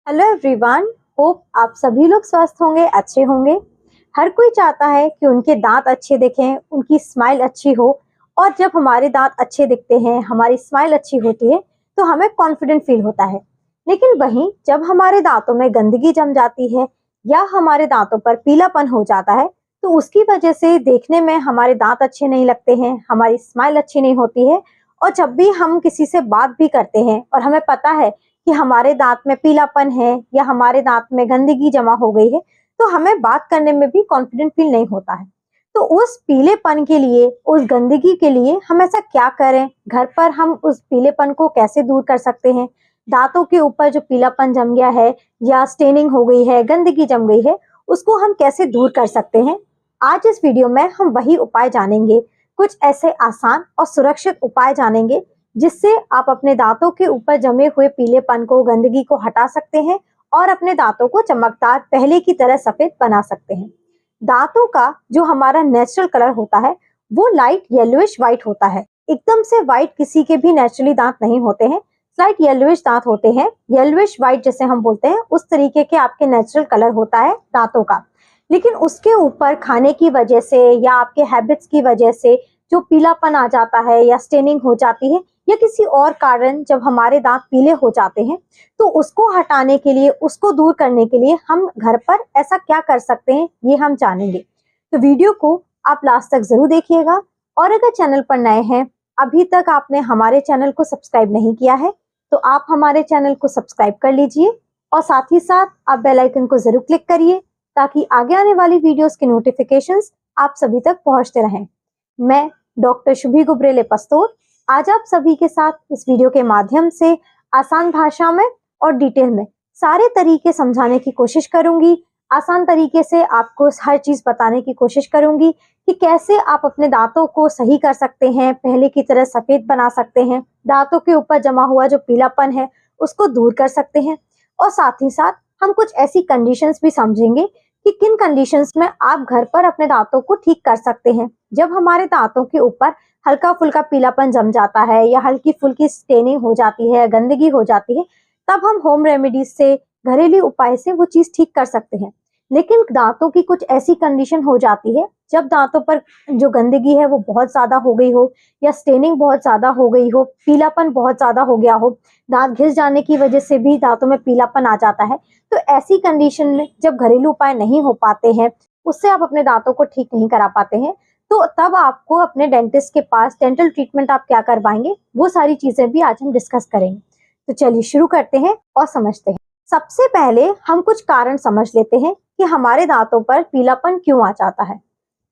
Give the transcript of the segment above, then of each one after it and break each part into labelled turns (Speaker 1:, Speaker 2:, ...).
Speaker 1: Hello everyone. Hope आप सभी लोग स्वस्थ होंगे, अच्छे होंगे। हर कोई चाहता है कि उनके दांत अच्छे दिखें, उनकी स्माइल अच्छी हो। और जब हमारे दांत अच्छे दिखते हैं, हमारी स्माइल अच्छी होती है, तो हमें कॉन्फिडेंट फील होता है। लेकिन वहीं जब हमारे दांतों में गंदगी जम जाती है या हमारे दांतों पर पीलापन हो जाता है, तो उसकी वजह से देखने में हमारे दांत अच्छे नहीं लगते हैं, हमारी स्माइल अच्छी नहीं होती है। और जब भी हम किसी से बात भी करते हैं और हमें पता है कि हमारे दांत में पीलापन है या हमारे दांत में गंदगी जमा हो गई है, तो हमें बात करने में भी कॉन्फिडेंट फील नहीं होता है। तो उस पीलेपन के लिए, उस गंदगी के लिए हम ऐसा क्या करें? घर पर हम उस पीलेपन को कैसे दूर कर सकते हैं? दांतों के ऊपर जो पीलापन जम गया है या स्टेनिंग हो गई है, गंदगी जम गई है, उसको हम कैसे दूर कर सकते हैं? आज इस वीडियो में हम वही उपाय जानेंगे। कुछ ऐसे आसान और सुरक्षित उपाय जानेंगे जिससे आप अपने दांतों के ऊपर जमे हुए पीलेपन को, गंदगी को हटा सकते हैं और अपने दांतों को चमकदार, पहले की तरह सफेद बना सकते हैं। दांतों का जो हमारा नेचुरल कलर होता है वो लाइट येलोइश व्हाइट होता है। एकदम से व्हाइट किसी के भी नेचुरली दांत नहीं होते हैं, स्लाइट येलोइश दांत होते हैं। येलोइश व्हाइट जैसे हम बोलते हैं, उस तरीके के आपके नेचुरल कलर होता है दांतों का। लेकिन उसके ऊपर खाने की वजह से या आपके हैबिट्स की वजह से जो पीलापन आ जाता है या स्टेनिंग हो जाती है या किसी और कारण जब हमारे दांत पीले हो जाते हैं, तो उसको हटाने के लिए, उसको दूर करने के लिए हम घर पर ऐसा क्या कर सकते हैं, ये हम जानेंगे। तो वीडियो को आप लास्ट तक जरूर देखिएगा। और अगर चैनल पर नए हैं, अभी तक आपने हमारे चैनल को सब्सक्राइब नहीं किया है, तो आप हमारे चैनल को सब्सक्राइब कर लीजिए और साथ ही साथ आप बेल आइकन को जरूर क्लिक करिए ताकि आगे आने वाली वीडियोस के नोटिफिकेशंस आप सभी तक पहुंचते रहें। मैं डॉक्टर शुभी गुब्रेले पस्तोर आज आप सभी के साथ इस वीडियो के माध्यम से आसान भाषा में और डिटेल में सारे तरीके समझाने की कोशिश करूंगी। आसान तरीके से आपको हर चीज बताने की कोशिश करूंगी कि कैसे आप अपने दांतों को सही कर सकते हैं, पहले की तरह सफेद बना सकते हैं, दांतों के ऊपर जमा हुआ जो पीलापन है उसको दूर कर सकते हैं। और साथ ही साथ हम कुछ ऐसी कंडीशंस भी समझेंगे कि किन कंडीशंस में आप घर पर अपने दांतों को ठीक कर सकते हैं। जब हमारे दांतों के ऊपर हल्का फुल्का पीलापन जम जाता है या हल्की फुल्की स्टेनिंग हो जाती है, गंदगी हो जाती है, तब हम होम रेमेडीज से, घरेलू उपाय से वो चीज ठीक कर सकते हैं। लेकिन दांतों की कुछ ऐसी कंडीशन हो जाती है जब दांतों पर जो गंदगी है वो बहुत ज्यादा हो गई हो या स्टेनिंग बहुत ज्यादा हो गई हो, पीलापन बहुत ज्यादा हो गया हो, दांत घिस जाने की वजह से भी दांतों में पीलापन आ जाता है। तो ऐसी कंडीशन में जब घरेलू उपाय नहीं हो पाते हैं, उससे आप अपने दांतों को ठीक नहीं करा पाते हैं, तो तब आपको अपने डेंटिस्ट के पास डेंटल ट्रीटमेंट आप क्या करवाएंगे, वो सारी चीजें भी आज हम डिस्कस करेंगे। तो चलिए शुरू करते हैं और समझते हैं। सबसे पहले हम कुछ कारण समझ लेते हैं कि हमारे दांतों पर पीलापन क्यों आ जाता है।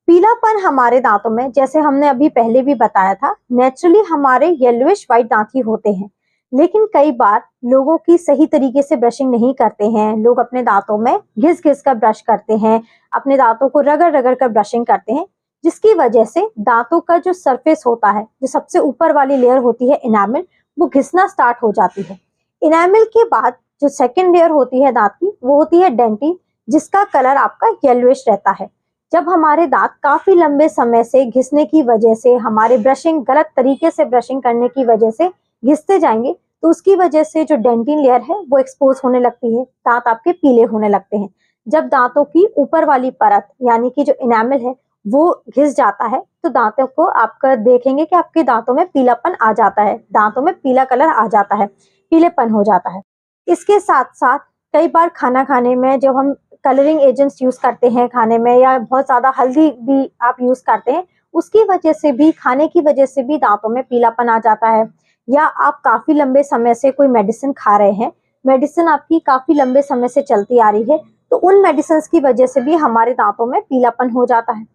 Speaker 1: पीलापन हमारे दांतों में, जैसे हमने अभी पहले भी बताया था, नेचुरली हमारे येलोइश व्हाइट दांत ही होते हैं। लेकिन कई बार लोगों की सही तरीके से ब्रशिंग नहीं करते हैं, लोग अपने दांतों में घिस घिस कर ब्रश करते हैं, अपने दांतों को रगड़ रगड़ कर ब्रशिंग करते हैं, जिसकी वजह से दांतों का जो सरफेस होता है, जो सबसे ऊपर वाली लेयर होती है इनामिल, वो घिसना स्टार्ट हो जाती है। इनामिल के बाद जो सेकेंड लेयर होती है दांत की, वो होती है डेंटिन, जिसका कलर आपका येलोइश रहता है। जब हमारे दांत काफी लंबे समय से घिसने की वजह से, हमारे ब्रशिंग, गलत तरीके से ब्रशिंग करने की वजह से घिसते जाएंगे, तो उसकी वजह से जो डेंटिन लेयर है वो एक्सपोज होने लगती है, दांत आपके पीले होने लगते हैं। जब दांतों की ऊपर वाली परत यानी कि जो इनामिल है वो घिस जाता है, तो दांतों को आपका देखेंगे कि आपके दांतों में पीलापन आ जाता है, दांतों में पीला कलर आ जाता है, पीलेपन हो जाता है। इसके साथ साथ कई बार खाना खाने में जब हम कलरिंग एजेंट्स यूज करते हैं खाने में, या बहुत ज्यादा हल्दी भी आप यूज करते हैं, उसकी वजह से भी, खाने की वजह से भी दांतों में पीलापन आ जाता है। या आप काफी लंबे समय से कोई मेडिसिन खा रहे हैं, मेडिसिन आपकी काफी लंबे समय से चलती आ रही है, तो उन मेडिसिन की वजह से भी हमारे दांतों में पीलापन हो जाता है।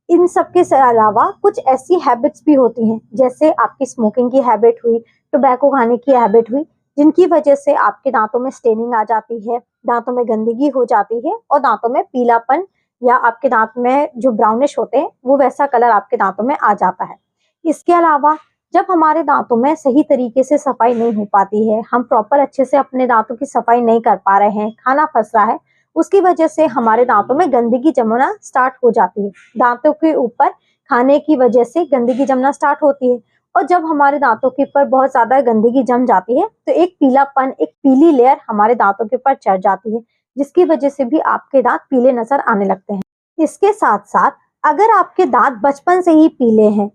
Speaker 1: इन सब के अलावा कुछ ऐसी हैबिट्स भी होती हैं, जैसे आपकी स्मोकिंग की हैबिट हुई, टोबैको खाने की हैबिट हुई, जिनकी वजह से आपके दांतों में स्टेनिंग आ जाती है, दांतों में गंदगी हो जाती है और दांतों में पीलापन, या आपके दांत में जो ब्राउनिश होते हैं वो वैसा कलर आपके दांतों में आ जाता है। इसके अलावा जब हमारे दांतों में सही तरीके से सफाई नहीं हो पाती है, हम प्रॉपर अच्छे से अपने दांतों की सफाई नहीं कर पा रहे हैं, खाना फंस रहा है, उसकी वजह से हमारे दांतों में गंदगी जमना स्टार्ट हो जाती है। दांतों के ऊपर खाने की वजह से गंदगी जमना स्टार्ट होती है और जब हमारे दांतों के ऊपर बहुत ज्यादा गंदगी जम जाती है तो एक पीलापन, एक पीली लेयर हमारे दांतों के ऊपर चढ़ जाती है, जिसकी वजह से भी आपके दांत पीले नजर आने लगते हैं। इसके साथ साथ अगर आपके दांत बचपन से ही पीले हैं,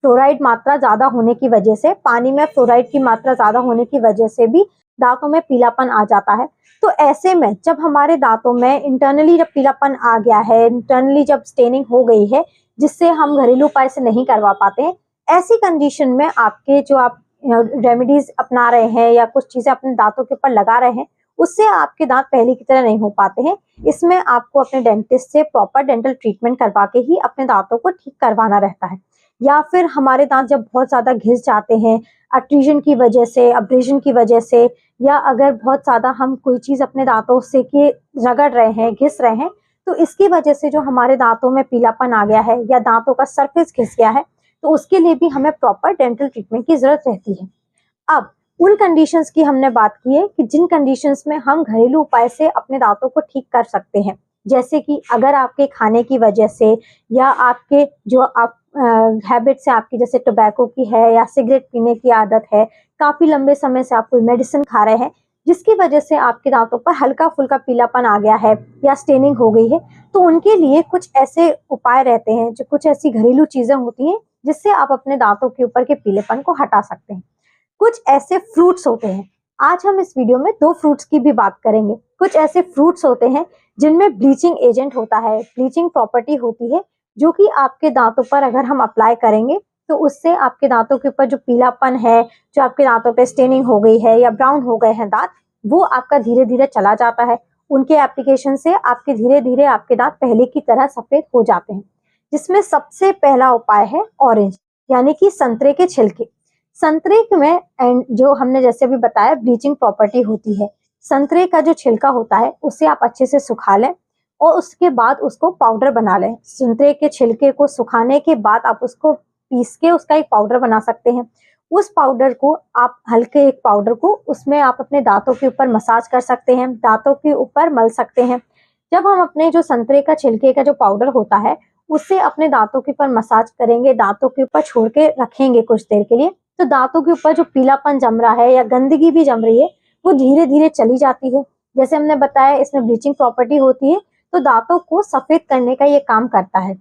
Speaker 1: फ्लोराइड मात्रा ज्यादा होने की वजह से, पानी में फ्लोराइड की मात्रा ज्यादा होने की वजह से भी दांतों में पीलापन आ जाता है। तो ऐसे में जब हमारे दांतों में इंटरनली जब पीलापन आ गया है, इंटरनली जब स्टेनिंग हो गई है, जिससे हम घरेलू उपाय से नहीं करवा पाते हैं, ऐसी कंडीशन में आपके जो आप रेमेडीज अपना रहे हैं या कुछ चीजें अपने दांतों के ऊपर लगा रहे हैं, उससे आपके दांत पहले की तरह नहीं हो पाते हैं। इसमें आपको अपने डेंटिस्ट से प्रॉपर डेंटल ट्रीटमेंट करवा के ही अपने दांतों को ठीक करवाना रहता है। या फिर हमारे दांत जब बहुत ज्यादा घिस जाते हैं अट्रीजन की वजह से, अब्रेजन की वजह से, या अगर बहुत ज्यादा हम कोई चीज अपने दांतों से के रगड़ रहे हैं, घिस रहे हैं, तो इसकी वजह से जो हमारे दांतों में पीलापन आ गया है या दांतों का सरफेस घिस गया है, तो उसके लिए भी हमें प्रॉपर डेंटल ट्रीटमेंट की जरूरत रहती है। अब उन कंडीशंस की हमने बात की है कि जिन कंडीशंस में हम घरेलू उपाय से अपने दांतों को ठीक कर सकते हैं। जैसे कि अगर आपके खाने की वजह से या आपके जो आप हैबिट से आपकी जैसे टोबैको की है या सिगरेट पीने की आदत है, काफी लंबे समय से आप कोई मेडिसिन खा रहे हैं जिसकी वजह से आपके दांतों पर हल्का फुल्का पीलापन आ गया है या स्टेनिंग हो गई है, तो उनके लिए कुछ ऐसे उपाय रहते हैं, जो कुछ ऐसी घरेलू चीजें होती हैं जिससे आप अपने दांतों के ऊपर के पीलेपन को हटा सकते हैं। कुछ ऐसे फ्रूट्स होते हैं, आज हम इस वीडियो में 2 फ्रूट्स की भी बात करेंगे। कुछ ऐसे फ्रूट्स होते हैं जिनमें ब्लीचिंग एजेंट होता है, ब्लीचिंग प्रॉपर्टी होती है, जो कि आपके दांतों पर अगर हम अप्लाई करेंगे तो उससे आपके दांतों के ऊपर जो पीलापन है, जो आपके दांतों पे स्टेनिंग हो गई है या ब्राउन हो गए हैं दांत, वो आपका धीरे धीरे चला जाता है। उनके एप्लीकेशन से आपके धीरे धीरे आपके दांत पहले की तरह सफेद हो जाते हैं। जिसमें सबसे पहला उपाय है ऑरेंज, यानी कि संतरे के छिलके। संतरे में एंड जो हमने जैसे अभी बताया ब्लीचिंग प्रॉपर्टी होती है। संतरे का जो छिलका होता है उसे आप अच्छे से सुखा लें और उसके बाद उसको पाउडर बना लें। संतरे के छिलके को सुखाने के बाद आप उसको पीस के उसका एक पाउडर बना सकते हैं। उस पाउडर को आप हल्के एक पाउडर को उसमें आप अपने दांतों के ऊपर मसाज कर सकते हैं, दांतों के ऊपर मल सकते हैं। जब हम अपने जो संतरे का छिलके का जो पाउडर होता है उससे अपने दांतों के ऊपर मसाज करेंगे, दांतों के ऊपर छोड़ के रखेंगे कुछ देर के लिए, तो दांतों के ऊपर जो पीलापन जम रहा है या गंदगी भी जम रही है वो धीरे धीरे चली जाती है। जैसे हमने बताया इसमें ब्लीचिंग प्रॉपर्टी होती है, तो दांतों को सफेद करने का ये काम करता है।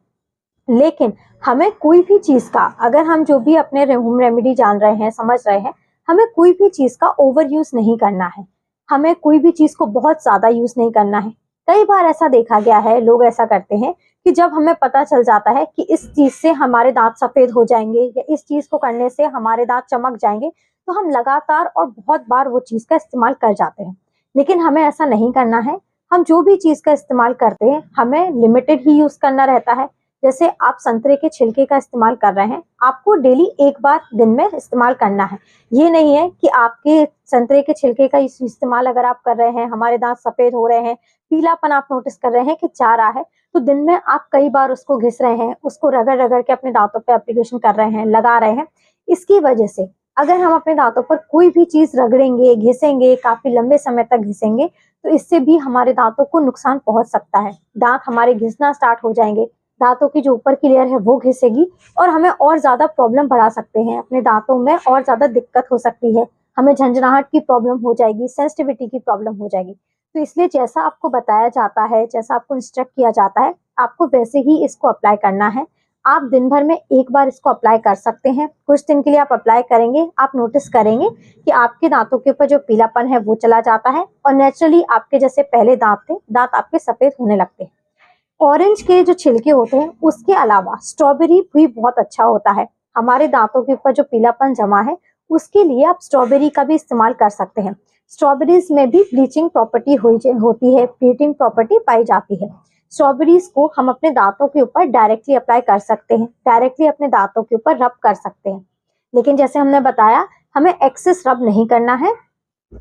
Speaker 1: लेकिन हमें कोई भी चीज का, अगर हम जो भी अपने होम रेमेडी जान रहे हैं, समझ रहे हैं, हमें कोई भी चीज का ओवर यूज नहीं करना है। हमें कोई भी चीज को बहुत ज्यादा यूज नहीं करना है। कई बार ऐसा देखा गया है, लोग ऐसा करते हैं कि जब हमें पता चल जाता है कि इस चीज से हमारे दांत सफेद हो जाएंगे या इस चीज को करने से हमारे दांत चमक जाएंगे, तो हम लगातार और बहुत बार वो चीज का इस्तेमाल कर जाते हैं। लेकिन हमें ऐसा नहीं करना है। हम जो भी चीज का इस्तेमाल करते हैं हमें लिमिटेड ही यूज करना रहता है। जैसे आप संतरे के छिलके का इस्तेमाल कर रहे हैं, आपको डेली एक बार दिन में इस्तेमाल करना है। ये नहीं है कि आपके संतरे के छिलके का इस्तेमाल अगर आप कर रहे हैं, हमारे दांत सफेद हो रहे हैं, पीलापन आप नोटिस कर रहे हैं कि जा रहा है, तो दिन में आप कई बार उसको घिस रहे हैं, उसको रगड़ रगड़ के अपने दांतों पे एप्लीकेशन कर रहे हैं, लगा रहे हैं। इसकी वजह से अगर हम अपने दांतों पर कोई भी चीज रगड़ेंगे, घिसेंगे, काफी लंबे समय तक घिसेंगे, तो इससे भी हमारे दांतों को नुकसान पहुंच सकता है। दांत हमारे घिसना स्टार्ट हो जाएंगे, दांतों की जो ऊपर की लेयर है वो घिसेगी और हमें और ज्यादा प्रॉब्लम बढ़ा सकते हैं। अपने दांतों में और ज्यादा दिक्कत हो सकती है, हमें झंझनाहट की प्रॉब्लम हो जाएगी, सेंसिटिविटी की प्रॉब्लम हो जाएगी। तो इसलिए जैसा आपको बताया जाता है, जैसा आपको इंस्ट्रक्ट किया जाता है, आपको वैसे ही इसको अप्लाई करना है। आप दिन भर में एक बार इसको अप्लाई कर सकते हैं। कुछ दिन के लिए आप अप्लाई करेंगे, आप नोटिस करेंगे कि आपके दांतों के ऊपर जो पीलापन है वो चला जाता है और नेचुरली आपके जैसे पहले दांत थे, दांत आपके सफेद होने लगते हैं। ऑरेंज के जो छिलके होते हैं उसके अलावा स्ट्रॉबेरी भी बहुत अच्छा होता है। हमारे दांतों के ऊपर जो पीलापन जमा है उसके लिए आप स्ट्रॉबेरी का भी इस्तेमाल कर सकते हैं। स्ट्रॉबेरीज में भी ब्लीचिंग प्रॉपर्टी होती है, ब्लीचिंग प्रॉपर्टी पाई जाती है। स्ट्रॉबेरीज को हम अपने दांतों के ऊपर डायरेक्टली अप्लाई कर सकते हैं, डायरेक्टली अपने दांतों के ऊपर रब कर सकते हैं। लेकिन जैसे हमने बताया, हमें एक्सेस रब नहीं करना है।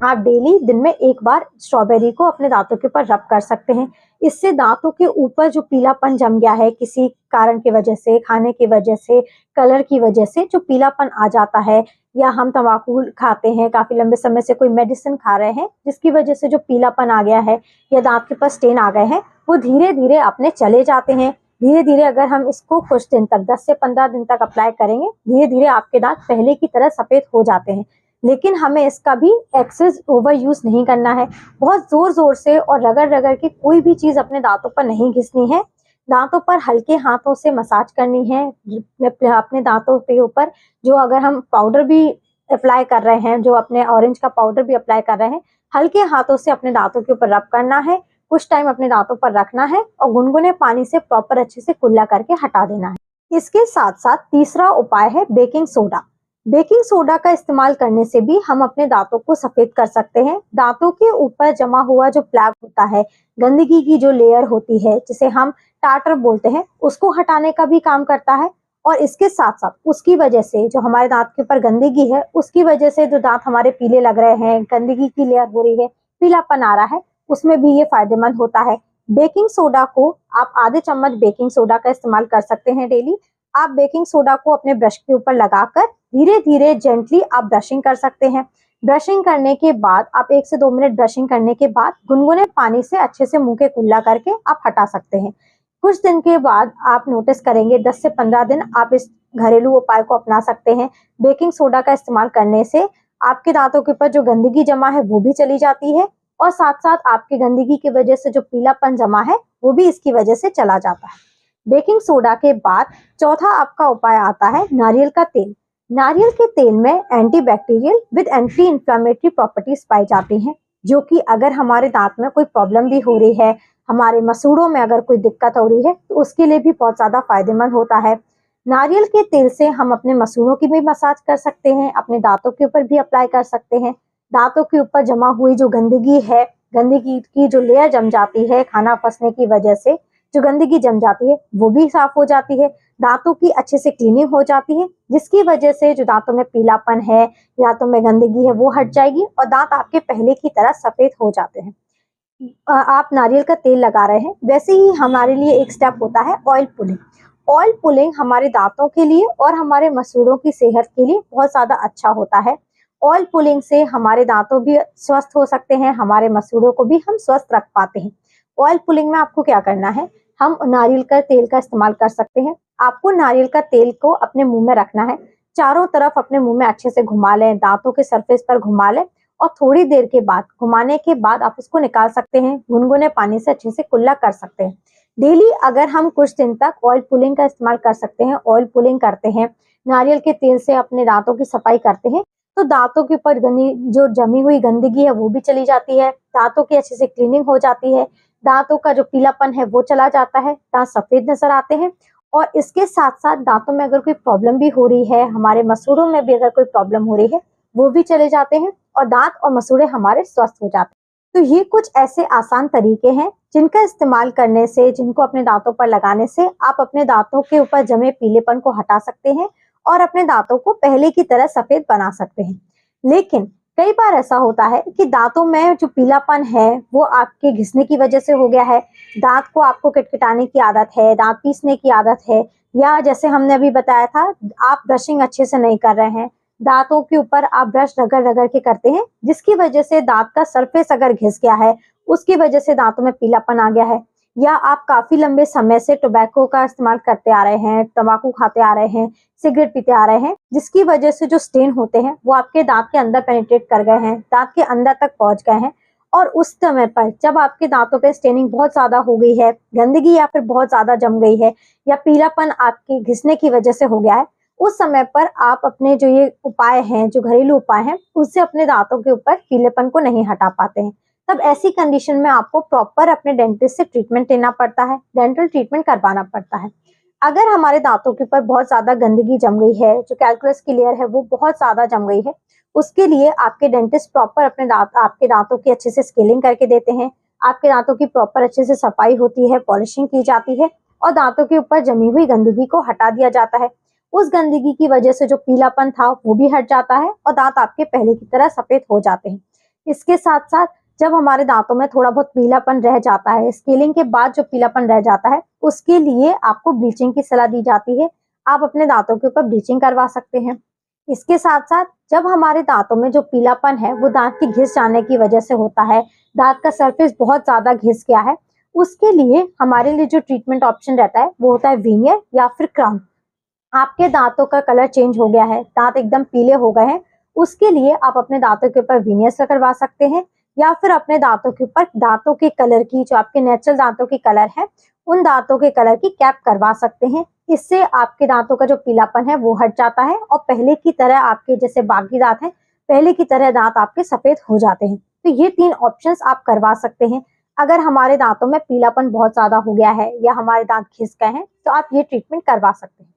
Speaker 1: आप डेली दिन में एक बार स्ट्रॉबेरी को अपने दांतों के ऊपर रब कर सकते हैं। इससे दांतों के ऊपर जो पीलापन जम गया है किसी कारण की वजह से, खाने की वजह से, कलर की वजह से जो पीलापन आ जाता है, या हम तंबाकू खाते हैं, काफी लंबे समय से कोई मेडिसिन खा रहे हैं जिसकी वजह से जो पीलापन आ गया है या दांत के पास स्टेन आ गए हैं, वो धीरे धीरे अपने चले जाते हैं, धीरे धीरे अगर हम इसको कुछ दिन तक 10 से 15 दिन तक अप्लाई करेंगे, धीरे धीरे आपके दांत पहले की तरह सफेद हो जाते हैं। लेकिन हमें इसका भी एक्सेस ओवर यूज नहीं करना है। बहुत जोर जोर से और रगड़ रगड़ के कोई भी चीज अपने दांतों पर नहीं घिसनी है। दांतों पर हल्के हाथों से मसाज करनी है। अपने दांतों के ऊपर जो अगर हम पाउडर भी अप्लाई कर रहे हैं, जो अपने ऑरेंज का पाउडर भी अप्लाई कर रहे हैं, हल्के हाथों से अपने दांतों के ऊपर रब करना है, कुछ टाइम अपने दांतों पर रखना है और गुनगुने पानी से प्रॉपर अच्छे से कुल्ला करके हटा देना है। इसके साथ साथ तीसरा उपाय है बेकिंग सोडा। बेकिंग सोडा का इस्तेमाल करने से भी हम अपने दांतों को सफेद कर सकते हैं। दांतों के ऊपर जमा हुआ जो प्लैक होता है, गंदगी की जो लेयर होती है जिसे हम टाटर बोलते हैं, उसको हटाने का भी काम करता है। और इसके साथ साथ उसकी वजह से जो हमारे दांत के ऊपर गंदगी है, उसकी वजह से जो दांत हमारे पीले लग रहे हैं, गंदगी की लेयर हो रही है, पीलापन आ रहा है, उसमें भी ये फायदेमंद होता है। बेकिंग सोडा को आप आधे चम्मच बेकिंग सोडा का इस्तेमाल कर सकते हैं डेली। आप बेकिंग सोडा को अपने ब्रश के ऊपर लगाकर धीरे धीरे जेंटली आप ब्रशिंग कर सकते हैं। ब्रशिंग करने के बाद आप 1 से 2 मिनट ब्रशिंग करने के बाद गुनगुने पानी से अच्छे से मुंह के कुल्ला करके आप हटा सकते हैं। कुछ दिन के बाद आप नोटिस करेंगे, 10 से 15 दिन आप इस घरेलू उपाय को अपना सकते हैं। बेकिंग सोडा का इस्तेमाल करने से आपके दांतों के ऊपर जो गंदगी जमा है वो भी चली जाती है और साथ साथ आपकी गंदगी की वजह से जो पीलापन जमा है वो भी इसकी वजह से चला जाता है। बेकिंग सोडा के बाद चौथा आपका उपाय आता है नारियल का तेल। नारियल के तेल में antibacterial with anti inflammatory properties पाई जाती हैं, जो कि अगर हमारे दांत में कोई प्रॉब्लम भी हो रही है, हमारे मसूड़ों में अगर कोई दिक्कत हो रही है, तो उसके लिए भी बहुत ज्यादा फायदेमंद होता है। नारियल के तेल से हम अपने मसूड़ों की भी मसाज कर सकते हैं, अपने दांतों के ऊपर भी अप्लाई कर सकते हैं। दांतों के ऊपर जमा हुई जो गंदगी है, गंदगी की जो लेयर जम जाती है खाना फंसने की वजह से, जो गंदगी जम जाती है वो भी साफ हो जाती है। दांतों की अच्छे से क्लीनिंग हो जाती है, जिसकी वजह से जो दांतों में पीलापन है, दांतों में गंदगी है, वो हट जाएगी और दांत आपके पहले की तरह सफेद हो जाते हैं। आप नारियल का तेल लगा रहे हैं, वैसे ही हमारे लिए एक स्टेप होता है ऑयल पुलिंग। ऑयल पुलिंग हमारे दांतों के लिए और हमारे मसूड़ों की सेहत के लिए बहुत ज्यादा अच्छा होता है। ऑयल पुलिंग से हमारे दांतों भी स्वस्थ हो सकते हैं, हमारे मसूड़ों को भी हम स्वस्थ रख पाते हैं। ऑयल पुलिंग में आपको क्या करना है, हम नारियल का तेल का इस्तेमाल कर सकते हैं। आपको नारियल का तेल को अपने मुंह में रखना है, चारों तरफ अपने मुंह में अच्छे से घुमा लें, दांतों के सरफेस पर घुमा लें और थोड़ी देर के बाद, घुमाने के बाद आप उसको निकाल सकते हैं। गुनगुने पानी से अच्छे से कुल्ला कर सकते हैं। डेली अगर हम कुछ दिन तक ऑयल पुलिंग का इस्तेमाल कर सकते हैं, ऑयल पुलिंग करते हैं, नारियल के तेल से अपने दांतों की सफाई करते हैं, तो दांतों के ऊपर जो जमी हुई गंदगी है वो भी चली जाती है, दांतों की अच्छे से क्लीनिंग हो जाती है, दांतों का जो पीलापन है वो चला जाता है, दांत सफेद नजर आते हैं। और इसके साथ साथ दांतों में अगर कोई प्रॉब्लम भी हो रही है, हमारे मसूड़ों में भी अगर कोई प्रॉब्लम हो रही है, वो भी चले जाते हैं और दांत और मसूड़े हमारे स्वस्थ हो जाते हैं। तो ये कुछ ऐसे आसान तरीके हैं जिनका इस्तेमाल करने से, जिनको अपने दांतों पर लगाने से आप अपने दांतों के ऊपर जमे पीलेपन को हटा सकते हैं और अपने दांतों को पहले की तरह सफेद बना सकते हैं। लेकिन कई बार ऐसा होता है कि दांतों में जो पीलापन है वो आपके घिसने की वजह से हो गया है, दांत को आपको किटकिटाने की आदत है, दांत पीसने की आदत है, या जैसे हमने अभी बताया था, आप ब्रशिंग अच्छे से नहीं कर रहे हैं, दांतों के ऊपर आप ब्रश रगड़ रगड़ के करते हैं, जिसकी वजह से दांत का सरफेस अगर घिस गया है, उसकी वजह से दांतों में पीलापन आ गया है, या आप काफी लंबे समय से टोबैको का इस्तेमाल करते आ रहे हैं, तंबाकू खाते आ रहे हैं, सिगरेट पीते आ रहे हैं, जिसकी वजह से जो स्टेन होते हैं वो आपके दांत के अंदर पेनिट्रेट कर गए हैं, दांत के अंदर तक पहुंच गए हैं। और उस समय पर जब आपके दांतों पे स्टेनिंग बहुत ज्यादा हो गई है, गंदगी या फिर बहुत ज्यादा जम गई है, या पीलापन आपके घिसने की वजह से हो गया है, उस समय पर आप अपने जो ये उपाय हैं, जो घरेलू उपाय हैं, उससे अपने दांतों के ऊपर पीलेपन को नहीं हटा पाते हैं। तब ऐसी कंडीशन में आपको प्रॉपर अपने डेंटिस्ट से ट्रीटमेंट लेना पड़ता है, डेंटल ट्रीटमेंट करवाना पड़ता है। अगर हमारे दांतों के ऊपर बहुत ज्यादा गंदगी जम गई है, जो कैल्कुलस की लेयर है वो बहुत ज्यादा जम गई है, उसके लिए आपके डेंटिस्ट प्रॉपर अपने आपके दांतों की अच्छे से स्केलिंग करके देते हैं, आपके दांतों की प्रॉपर अच्छे से सफाई होती है, पॉलिशिंग की जाती है और दांतों के ऊपर जमी हुई गंदगी को हटा दिया जाता है। उस गंदगी की वजह से जो पीलापन था वो भी हट जाता है और दांत आपके पहले की तरह सफेद हो जाते हैं। इसके साथ साथ जब हमारे दांतों में थोड़ा बहुत पीलापन रह जाता है, स्केलिंग के बाद जो पीलापन रह जाता है, उसके लिए आपको ब्लीचिंग की सलाह दी जाती है। आप अपने दांतों के ऊपर ब्लीचिंग करवा सकते हैं। इसके साथ साथ जब हमारे दांतों में जो पीलापन है वो दांत की घिस जाने की वजह से होता है, दांत का सरफेस बहुत ज्यादा घिस गया है, उसके लिए हमारे लिए जो ट्रीटमेंट ऑप्शन रहता है वो होता है वीनियर या फिर क्राउन। आपके दांतों का कलर चेंज हो गया है, दांत एकदम पीले हो गए हैं, उसके लिए आप अपने दांतों के ऊपर वीनियर्स करवा सकते हैं, या फिर अपने दांतों के ऊपर दांतों के कलर की, जो आपके नेचुरल दांतों की कलर है, उन दांतों के कलर की कैप करवा सकते हैं। इससे आपके दांतों का जो पीलापन है वो हट जाता है और पहले की तरह आपके जैसे बाकी दांत हैं, पहले की तरह दांत आपके सफेद हो जाते हैं। तो ये 3 ऑप्शंस आप करवा सकते हैं। अगर हमारे दांतों में पीलापन बहुत ज्यादा हो गया है या हमारे दांत घिस गए हैं तो आप ये ट्रीटमेंट करवा सकते हैं।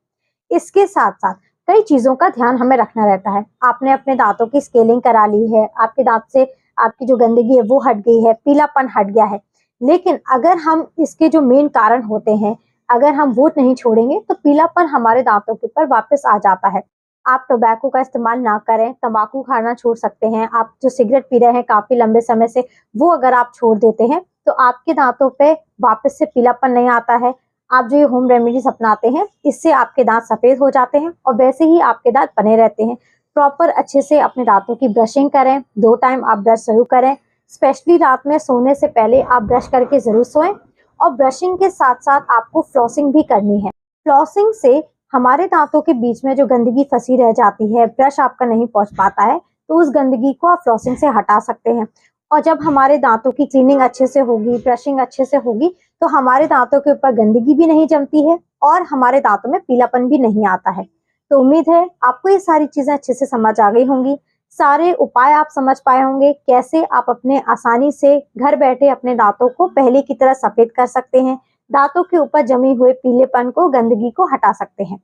Speaker 1: इसके साथ साथ कई चीजों का ध्यान हमें रखना रहता है। आपने अपने दांतों की स्केलिंग करा ली है, आपके दांत से आपकी जो गंदगी है वो हट गई है, पीलापन हट गया है, लेकिन अगर हम इसके जो मेन कारण होते हैं, अगर हम वो नहीं छोड़ेंगे तो पीलापन हमारे दांतों के ऊपर वापस आ जाता है। आप टोबैको का इस्तेमाल ना करें, तंबाकू खाना छोड़ सकते हैं, आप जो सिगरेट पी रहे हैं काफी लंबे समय से वो अगर आप छोड़ देते हैं तो आपके दांतों पे वापस से पीलापन नहीं आता है। आप जो ये होम रेमेडीज अपनाते हैं इससे आपके दांत सफेद हो जाते हैं और वैसे ही आपके दांत बने रहते हैं। प्रॉपर अच्छे से अपने दांतों की ब्रशिंग करें, 2 टाइम आप ब्रश जरूर करें, स्पेशली रात में सोने से पहले आप ब्रश करके जरूर सोएं। और ब्रशिंग के साथ साथ आपको फ्लॉसिंग भी करनी है। फ्लॉसिंग से हमारे दांतों के बीच में जो गंदगी फंसी रह जाती है, ब्रश आपका नहीं पहुंच पाता है, तो उस गंदगी को आप फ्लॉसिंग से हटा सकते हैं। और जब हमारे दांतों की क्लीनिंग अच्छे से होगी, ब्रशिंग अच्छे से होगी, तो हमारे दांतों के ऊपर गंदगी भी नहीं जमती है और हमारे दांतों में पीलापन भी नहीं आता है। तो उम्मीद है आपको ये सारी चीजें अच्छे से समझ आ गई होंगी। सारे उपाय आप समझ पाए होंगे, कैसे आप अपने आसानी से घर बैठे अपने दांतों को पहले की तरह सफेद कर सकते हैं, दांतों के ऊपर जमी हुए पीलेपन को, गंदगी को हटा सकते हैं।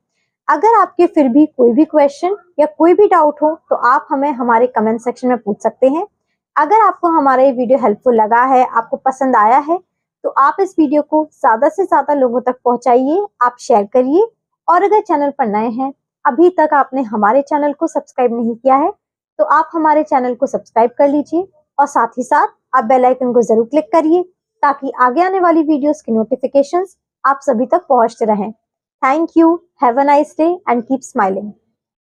Speaker 1: अगर आपके फिर भी कोई भी क्वेश्चन या कोई भी डाउट हो तो आप हमें हमारे कमेंट सेक्शन में पूछ सकते हैं। अगर आपको हमारा ये वीडियो हेल्पफुल लगा है, आपको पसंद आया है, तो आप इस वीडियो को ज्यादा से ज्यादा लोगों तक पहुंचाइए, आप शेयर करिए। और अगर चैनल पर नए हैं, अभी तक आपने हमारे चैनल को सब्सक्राइब नहीं किया है, तो आप हमारे चैनल को सब्सक्राइब कर लीजिए और साथ ही साथ आप बेल आइकन को जरूर क्लिक करिए ताकि आगे आने वाली वीडियोस की नोटिफिकेशंस आप सभी तक पहुंचते रहें। Thank you. Have a nice day and keep smiling.